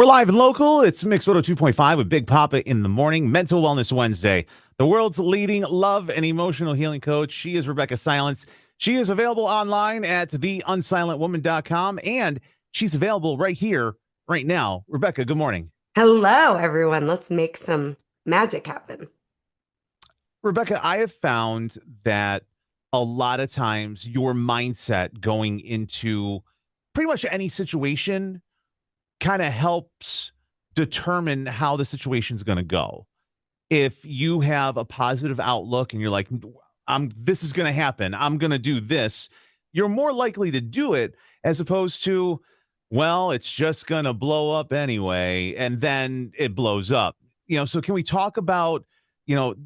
We're live and local. It's Mix 102.5 with Big Papa in the morning. Mental Wellness Wednesday. The world's leading love and emotional healing coach. She is Rebeccah Silence. She is available online at theunsilentwoman.com, and she's available right here, right now. Rebeccah, good morning. Hello, everyone. Let's make some magic happen. Rebeccah, I have found that a lot of times your mindset going into pretty much any situation kind of helps determine how the situation's going to go. If you have a positive outlook and you're like, this is going to happen, I'm going to do this, you're more likely to do it as opposed to, well, it's just going to blow up anyway. And then it blows up. So can we talk about,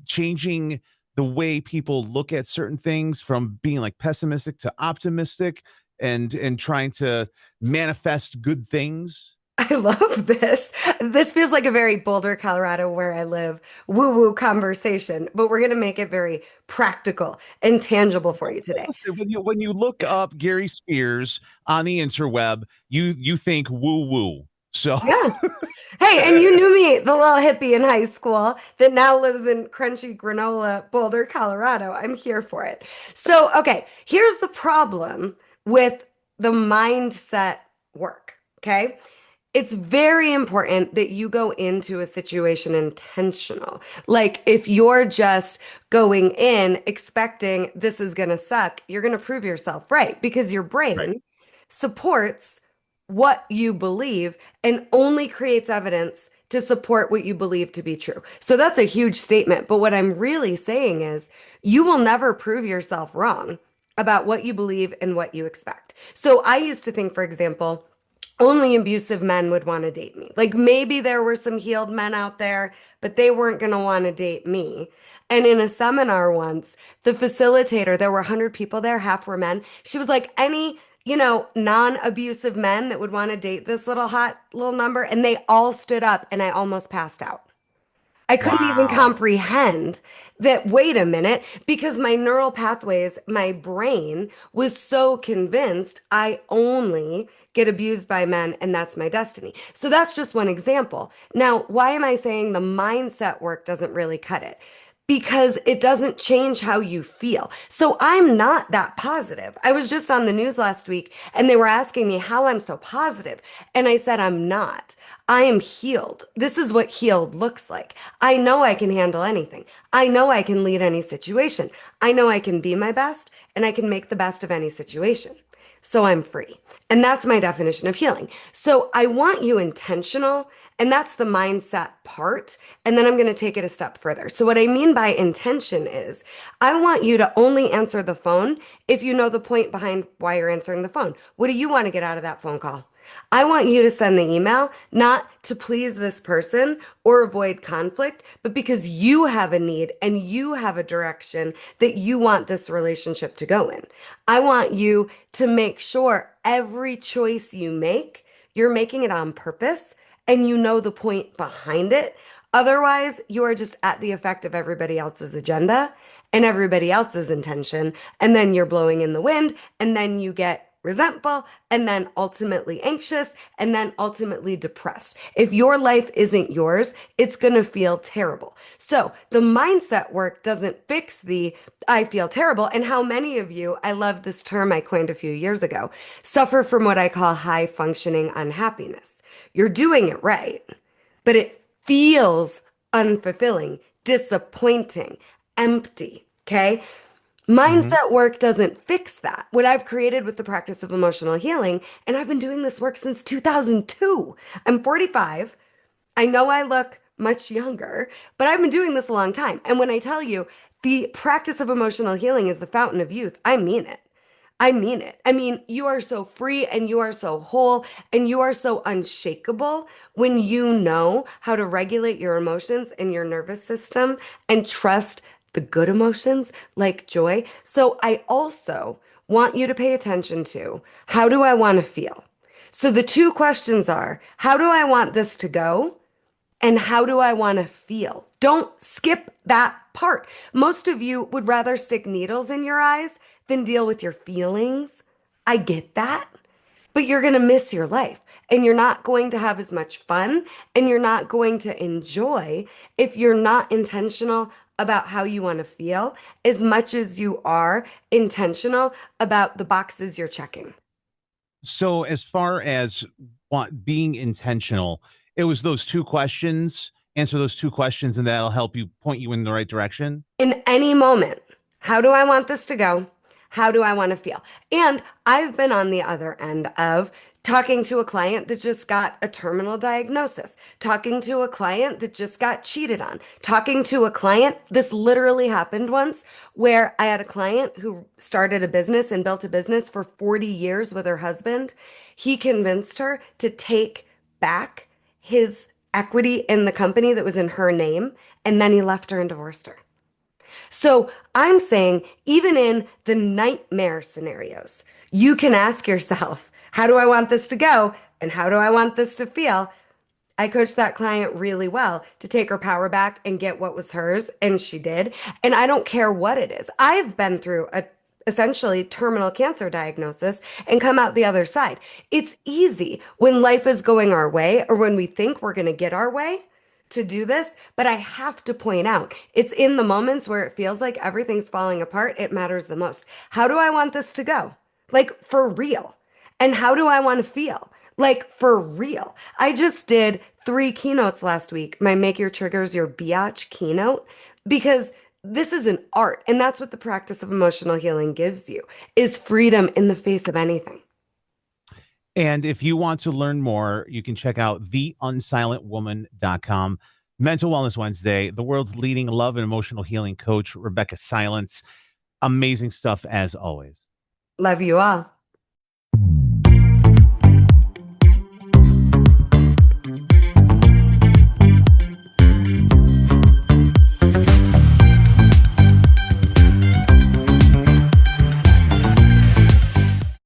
changing the way people look at certain things from being like pessimistic to optimistic and trying to manifest good things? I love this. This feels like a very Boulder, Colorado, where I live, woo-woo conversation, but we're going to make it very practical and tangible for you today. Listen, when you look up Gary Spears on the interweb, you think woo woo. So Yeah. Hey, and you knew me, the little hippie in high school that now lives in crunchy granola, Boulder, Colorado. I'm here for it. So, okay, here's the problem with the mindset work, okay? It's very important that you go into a situation intentional. Like if you're just going in expecting this is going to suck, you're going to prove yourself right because your right. brain supports what you believe and only creates evidence to support what you believe to be true. So that's a huge statement. But what I'm really saying is you will never prove yourself wrong about what you believe and what you expect. So I used to think, for example, only abusive men would want to date me. Like maybe there were some healed men out there, but they weren't going to want to date me. And in a seminar once, the facilitator, there were 100 people there, half were men. She was like, any, non-abusive men that would want to date this little hot little number. And they all stood up and I almost passed out. I couldn't even Wow. comprehend that, wait a minute, because my neural pathways, my brain was so convinced I only get abused by men and that's my destiny. So that's just one example. Now, why am I saying the mindset work doesn't really cut it? Because it doesn't change how you feel. So I'm not that positive. I was just on the news last week and they were asking me how I'm so positive. And I said, I'm not. I am healed. This is what healed looks like. I know I can handle anything. I know I can lead any situation. I know I can be my best and I can make the best of any situation. So I'm free. And that's my definition of healing. So I want you intentional, and that's the mindset part. And then I'm going to take it a step further. So what I mean by intention is I want you to only answer the phone if you know the point behind why you're answering the phone. What do you want to get out of that phone call? I want you to send the email not to please this person or avoid conflict, but because you have a need and you have a direction that you want this relationship to go in. I want you to make sure every choice you make, you're making it on purpose and you know the point behind it. Otherwise, you are just at the effect of everybody else's agenda and everybody else's intention. And then you're blowing in the wind and then you get resentful, and then ultimately anxious, and then ultimately depressed. If your life isn't yours, it's going to feel terrible. So the mindset work doesn't fix the I feel terrible. And how many of you, I love this term I coined a few years ago, suffer from what I call high functioning unhappiness. You're doing it right, but it feels unfulfilling, disappointing, empty. Okay. Hmm. Mindset work doesn't fix that. What I've created with the practice of emotional healing, and I've been doing this work since 2002. I'm 45. I know I look much younger, but I've been doing this a long time. And when I tell you the practice of emotional healing is the fountain of youth, I mean it. I mean it. I mean, you are so free and you are so whole and you are so unshakable when you know how to regulate your emotions and your nervous system and trust the good emotions like joy. So I also want you to pay attention to how do I want to feel? So the two questions are, how do I want this to go? And how do I want to feel? Don't skip that part. Most of you would rather stick needles in your eyes than deal with your feelings. I get that. but you're going to miss your life and you're not going to have as much fun and you're not going to enjoy if you're not intentional about how you want to feel as much as you are intentional about the boxes you're checking. So as far as being intentional, it was those two questions. Answer those two questions, and that'll help you point you in the right direction. In any moment, how do I want this to go? How do I want to feel? And I've been on the other end of talking to a client that just got a terminal diagnosis, talking to a client that just got cheated on, talking to a client. This literally happened once where I had a client who started a business and built a business for 40 years with her husband. He convinced her to take back his equity in the company that was in her name, and then he left her and divorced her. So I'm saying, even in the nightmare scenarios, you can ask yourself, how do I want this to go? And how do I want this to feel? I coached that client really well to take her power back and get what was hers, and she did. And I don't care what it is. I've been through a essentially terminal cancer diagnosis and come out the other side. It's easy when life is going our way or when we think we're going to get our way to do this, but I have to point out, it's in the moments where it feels like everything's falling apart, it matters the most. How do I want this to go? Like for real. And how do I want to feel? Like for real. I just did 3 keynotes last week, my Make Your Triggers Your Biatch keynote, because this is an art. And that's what the practice of emotional healing gives you, is freedom in the face of anything. And if you want to learn more, you can check out theunsilentwoman.com. Mental Wellness Wednesday, the world's leading love and emotional healing coach, Rebeccah Silence. Amazing stuff as always. Love you all.